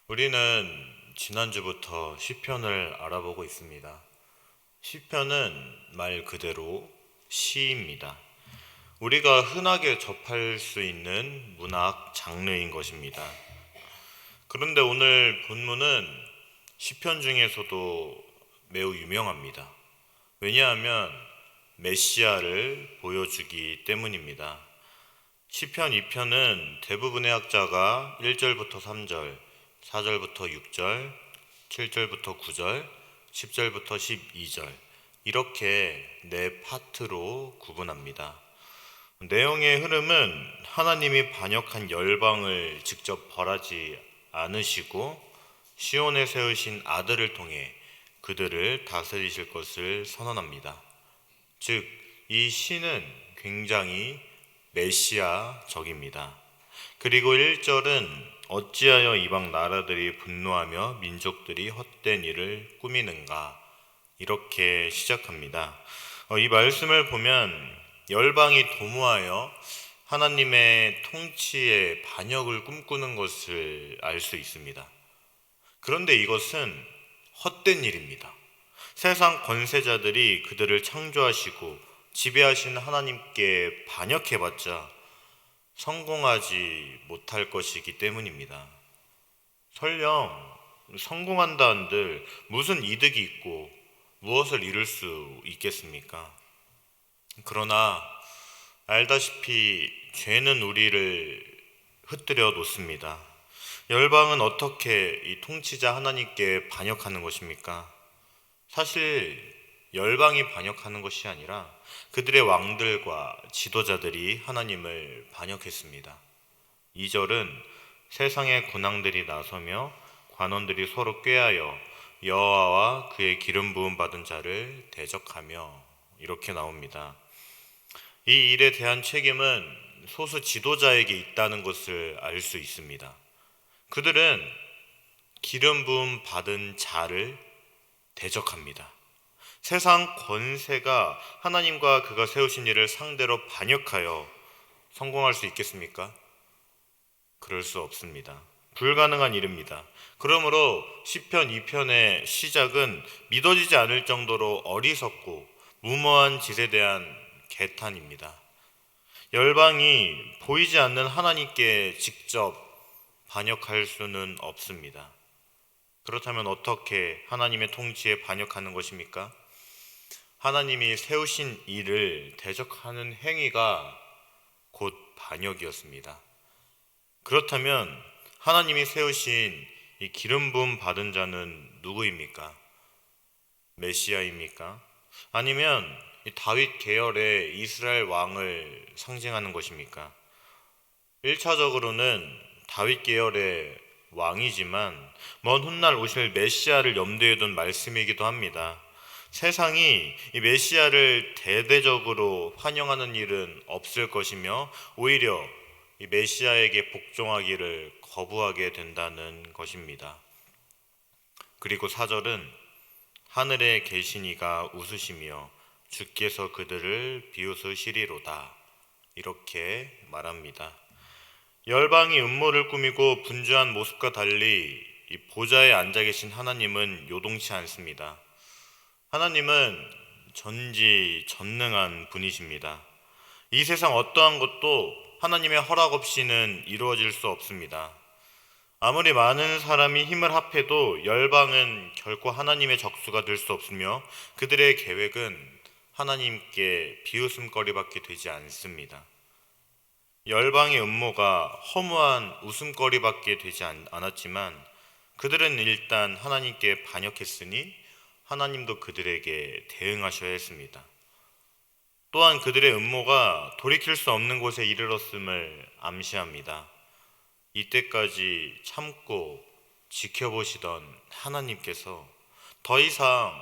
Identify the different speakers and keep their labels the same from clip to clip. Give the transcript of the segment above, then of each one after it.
Speaker 1: 우리는 지난주부터 시편을 알아보고 있습니다. 시편은 말 그대로 시입니다. 우리가 흔하게 접할 수 있는 문학 장르인 것입니다. 그런데 오늘 본문은 시편 중에서도 매우 유명합니다. 왜냐하면 메시아를 보여주기 때문입니다. 시편 2편은 대부분의 학자가 1절부터 3절, 4절부터 6절, 7절부터 9절, 10절부터 12절 이렇게 네 파트로 구분합니다. 내용의 흐름은 하나님이 반역한 열방을 직접 벌하지 않으시고 시온에 세우신 아들을 통해 그들을 다스리실 것을 선언합니다. 즉, 이 시는 굉장히 메시아적입니다. 그리고 1절은 어찌하여 이방 나라들이 분노하며 민족들이 헛된 일을 꾸미는가 이렇게 시작합니다. 이 말씀을 보면 열방이 도모하여 하나님의 통치의 반역을 꿈꾸는 것을 알 수 있습니다. 그런데 이것은 헛된 일입니다. 세상 권세자들이 그들을 창조하시고 지배하신 하나님께 반역해봤자 성공하지 못할 것이기 때문입니다. 설령 성공한다 한들 무슨 이득이 있고 무엇을 이룰 수 있겠습니까? 그러나 알다시피 죄는 우리를 흩뜨려 놓습니다. 열방은 어떻게 이 통치자 하나님께 반역하는 것입니까? 사실 열방이 반역하는 것이 아니라 그들의 왕들과 지도자들이 하나님을 반역했습니다. 2절은 세상의 군왕들이 나서며 관원들이 서로 꾀하여 여호와와 그의 기름 부음 받은 자를 대적하며 이렇게 나옵니다. 이 일에 대한 책임은 소수 지도자에게 있다는 것을 알 수 있습니다. 그들은 기름 부음 받은 자를 대적합니다. 세상 권세가 하나님과 그가 세우신 일을 상대로 반역하여 성공할 수 있겠습니까? 그럴 수 없습니다. 불가능한 일입니다. 그러므로 시편 2편의 시작은 믿어지지 않을 정도로 어리석고 무모한 짓에 대한 개탄입니다. 열방이 보이지 않는 하나님께 직접 반역할 수는 없습니다. 그렇다면 어떻게 하나님의 통치에 반역하는 것입니까? 하나님이 세우신 일을 대적하는 행위가 곧 반역이었습니다. 그렇다면 하나님이 세우신 이 기름 부음 받은 자는 누구입니까? 메시아입니까? 아니면 이 다윗 계열의 이스라엘 왕을 상징하는 것입니까? 1차적으로는 다윗 계열의 왕이지만 먼 훗날 오실 메시아를 염두에 둔 말씀이기도 합니다. 세상이 이 메시아를 대대적으로 환영하는 일은 없을 것이며 오히려 이 메시아에게 복종하기를 거부하게 된다는 것입니다. 그리고 4절은 하늘에 계시니가 웃으시며 주께서 그들을 비웃으시리로다 이렇게 말합니다. 열방이 음모를 꾸미고 분주한 모습과 달리 이 보좌에 앉아 계신 하나님은 요동치 않습니다. 하나님은 전지전능한 분이십니다. 이 세상 어떠한 것도 하나님의 허락 없이는 이루어질 수 없습니다. 아무리 많은 사람이 힘을 합해도 열방은 결코 하나님의 적수가 될 수 없으며 그들의 계획은 하나님께 비웃음거리밖에 되지 않습니다. 열방의 음모가 허무한 웃음거리밖에 되지 않았지만 그들은 일단 하나님께 반역했으니 하나님도 그들에게 대응하셔야 했습니다. 또한 그들의 음모가 돌이킬 수 없는 곳에 이르렀음을 암시합니다. 이때까지 참고 지켜보시던 하나님께서 더 이상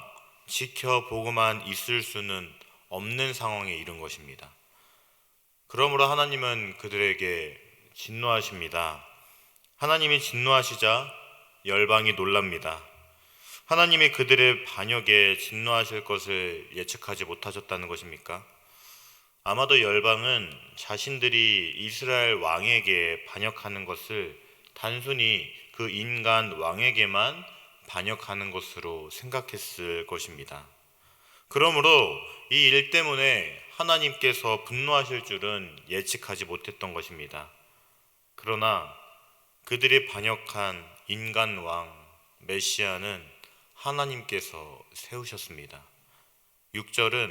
Speaker 1: 지켜보고만 있을 수는 없는 상황에 이른 것입니다. 그러므로 하나님은 그들에게 진노하십니다. 하나님이 진노하시자 열방이 놀랍니다. 하나님이 그들의 반역에 진노하실 것을 예측하지 못하셨다는 것입니까? 아마도 열방은 자신들이 이스라엘 왕에게 반역하는 것을 단순히 그 인간 왕에게만 반역하는 것으로 생각했을 것입니다. 그러므로 이 일 때문에 하나님께서 분노하실 줄은 예측하지 못했던 것입니다. 그러나 그들이 반역한 인간 왕 메시아는 하나님께서 세우셨습니다. 6절은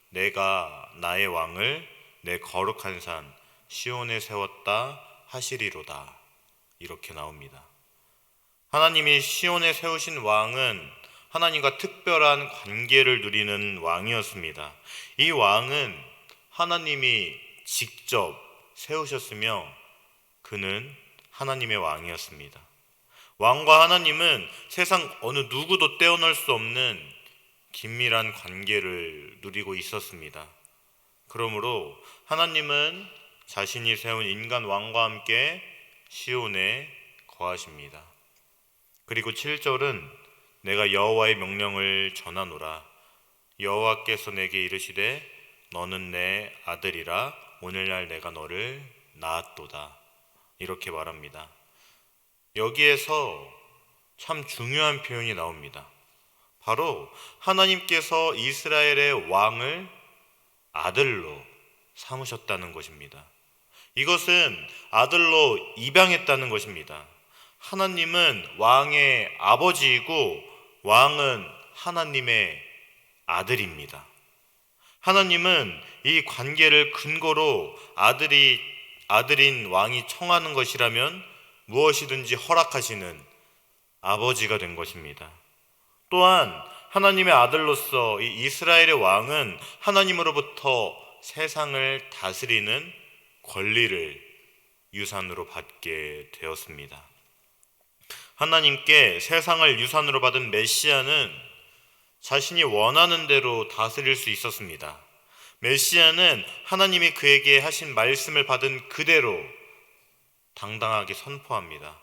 Speaker 1: 내가 나의 왕을 내 거룩한 산 시온에 세웠다 하시리로다, 이렇게 나옵니다. 하나님이 시온에 세우신 왕은 하나님과 특별한 관계를 누리는 왕이었습니다. 이 왕은 하나님이 직접 세우셨으며 그는 하나님의 왕이었습니다. 왕과 하나님은 세상 어느 누구도 떼어놓을 수 없는 긴밀한 관계를 누리고 있었습니다. 그러므로 하나님은 자신이 세운 인간 왕과 함께 시온에 거하십니다. 그리고 7절은 내가 여호와의 명령을 전하노라. 여호와께서 내게 이르시되 너는 내 아들이라 오늘날 내가 너를 낳았도다, 이렇게 말합니다. 여기에서 참 중요한 표현이 나옵니다. 바로 하나님께서 이스라엘의 왕을 아들로 삼으셨다는 것입니다. 이것은 아들로 입양했다는 것입니다. 하나님은 왕의 아버지이고 왕은 하나님의 아들입니다. 하나님은 이 관계를 근거로 아들인 왕이 청하는 것이라면 무엇이든지 허락하시는 아버지가 된 것입니다. 또한 하나님의 아들로서 이 이스라엘의 왕은 하나님으로부터 세상을 다스리는 권리를 유산으로 받게 되었습니다. 하나님께 세상을 유산으로 받은 메시아는 자신이 원하는 대로 다스릴 수 있었습니다. 메시아는 하나님이 그에게 하신 말씀을 받은 그대로 당당하게 선포합니다.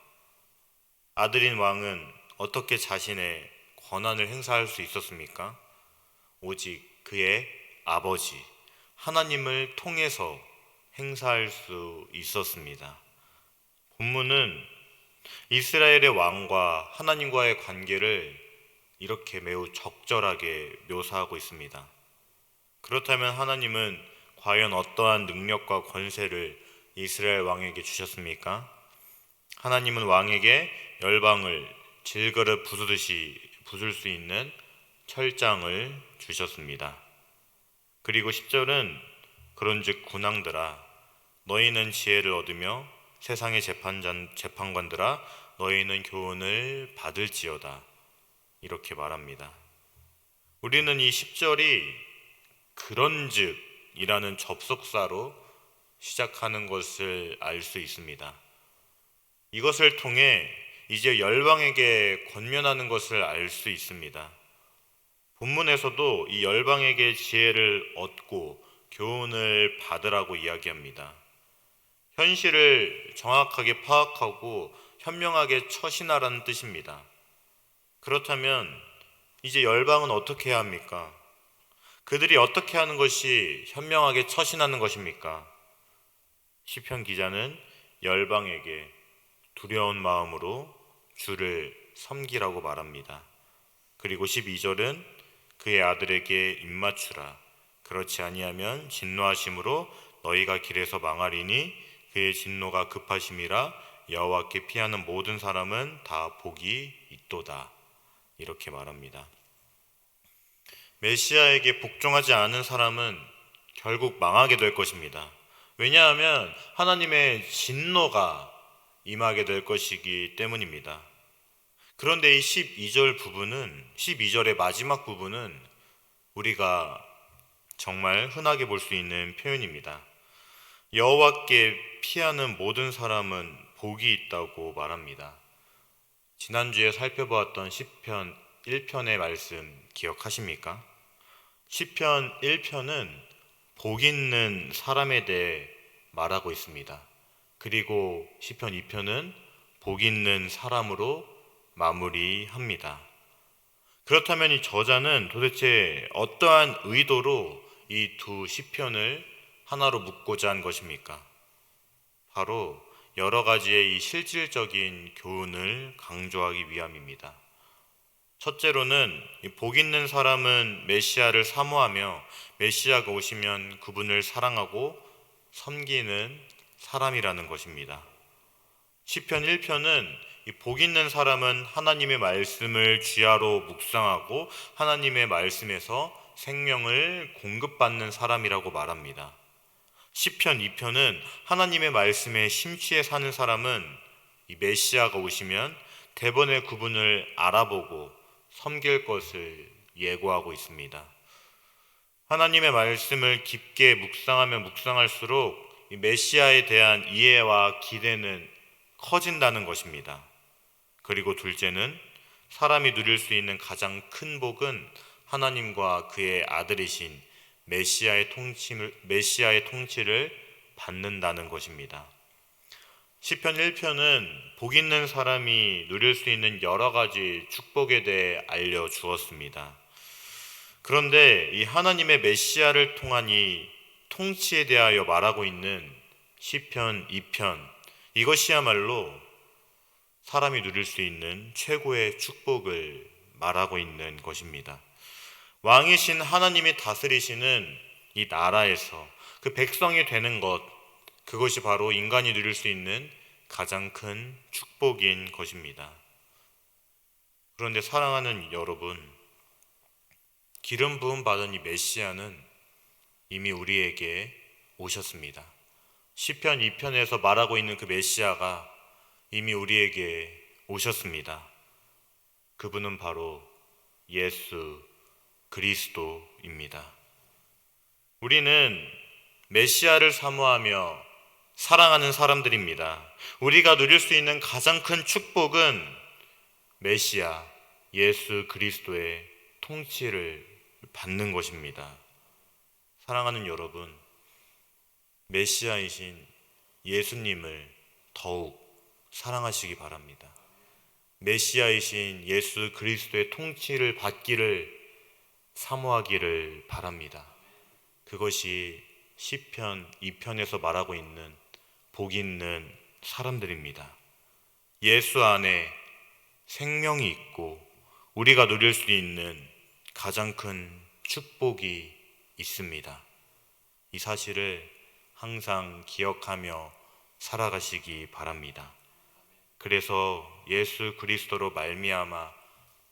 Speaker 1: 아들인 왕은 어떻게 자신의 권한을 행사할 수 있었습니까? 오직 그의 아버지 하나님을 통해서 행사할 수 있었습니다. 본문은 이스라엘의 왕과 하나님과의 관계를 이렇게 매우 적절하게 묘사하고 있습니다. 그렇다면 하나님은 과연 어떠한 능력과 권세를 이스라엘 왕에게 주셨습니까? 하나님은 왕에게 열방을 질그릇 부수듯이 부술 수 있는 철장을 주셨습니다. 그리고 10절은 그런즉 군왕들아 너희는 지혜를 얻으며 세상의 재판관들아 너희는 교훈을 받을지어다, 이렇게 말합니다. 우리는 이 10절이 그런즉 이라는 접속사로 시작하는 것을 알 수 있습니다. 이것을 통해 이제 열방에게 권면하는 것을 알 수 있습니다. 본문에서도 이 열방에게 지혜를 얻고 교훈을 받으라고 이야기합니다. 현실을 정확하게 파악하고 현명하게 처신하라는 뜻입니다. 그렇다면 이제 열방은 어떻게 해야 합니까? 그들이 어떻게 하는 것이 현명하게 처신하는 것입니까? 시편 기자는 열방에게 두려운 마음으로 주를 섬기라고 말합니다. 그리고 12절은 그의 아들에게 입맞추라. 그렇지 아니하면 진노하심으로 너희가 길에서 망하리니 그의 진노가 급하심이라 여호와께 피하는 모든 사람은 다 복이 있도다, 이렇게 말합니다. 메시아에게 복종하지 않은 사람은 결국 망하게 될 것입니다. 왜냐하면 하나님의 진노가 임하게 될 것이기 때문입니다. 그런데 이 12절의 마지막 부분은 우리가 정말 흔하게 볼 수 있는 표현입니다. 여호와께 피하는 모든 사람은 복이 있다고 말합니다. 지난주에 살펴보았던 시편 1편의 말씀 기억하십니까? 시편 1편은 복 있는 사람에 대해 말하고 있습니다. 그리고 시편 2편은 복 있는 사람으로 마무리합니다. 그렇다면 이 저자는 도대체 어떠한 의도로 이 두 시편을 하나로 묶고자 한 것입니까? 바로 여러 가지의 이 실질적인 교훈을 강조하기 위함입니다. 첫째로는 복 있는 사람은 메시아를 사모하며 메시아가 오시면 그분을 사랑하고 섬기는 사람이라는 것입니다. 시편 1편은 복 있는 사람은 하나님의 말씀을 주야로 묵상하고 하나님의 말씀에서 생명을 공급받는 사람이라고 말합니다. 시편 2편은 하나님의 말씀에 심취해 사는 사람은 이 메시아가 오시면 대번에 그분을 알아보고 섬길 것을 예고하고 있습니다. 하나님의 말씀을 깊게 묵상하면 묵상할수록 이 메시아에 대한 이해와 기대는 커진다는 것입니다. 그리고 둘째는 사람이 누릴 수 있는 가장 큰 복은 하나님과 그의 아들이신 메시아의 통치를 받는다는 것입니다. 시편 1편은 복 있는 사람이 누릴 수 있는 여러 가지 축복에 대해 알려주었습니다. 그런데 이 하나님의 메시아를 통한 이 통치에 대하여 말하고 있는 시편 2편, 이것이야말로 사람이 누릴 수 있는 최고의 축복을 말하고 있는 것입니다. 왕이신 하나님이 다스리시는 이 나라에서 그 백성이 되는 것, 그것이 바로 인간이 누릴 수 있는 가장 큰 축복인 것입니다. 그런데 사랑하는 여러분, 기름 부음 받은 이 메시아는 이미 우리에게 오셨습니다. 시편 2편에서 말하고 있는 그 메시아가 이미 우리에게 오셨습니다. 그분은 바로 예수 그리스도입니다. 우리는 메시아를 사모하며 사랑하는 사람들입니다. 우리가 누릴 수 있는 가장 큰 축복은 메시아 예수 그리스도의 통치를 받는 것입니다. 사랑하는 여러분, 메시아이신 예수님을 더욱 사랑하시기 바랍니다. 메시아이신 예수 그리스도의 통치를 받기를 사모하기를 바랍니다. 그것이 시편 2편에서 말하고 있는 복 있는 사람들입니다. 예수 안에 생명이 있고 우리가 누릴 수 있는 가장 큰 축복이 있습니다. 이 사실을 항상 기억하며 살아가시기 바랍니다. 그래서 예수 그리스도로 말미암아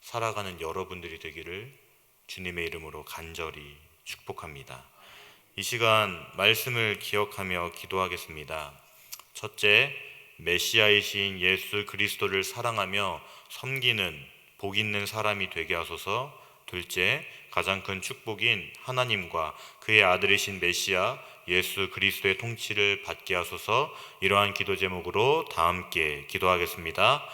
Speaker 1: 살아가는 여러분들이 되기를 주님의 이름으로 간절히 축복합니다. 이 시간 말씀을 기억하며 기도하겠습니다. 첫째, 메시아이신 예수 그리스도를 사랑하며 섬기는 복 있는 사람이 되게 하소서. 둘째, 가장 큰 축복인 하나님과 그의 아들이신 메시아 예수 그리스도의 통치를 받게 하소서. 이러한 기도 제목으로 다 함께 기도하겠습니다.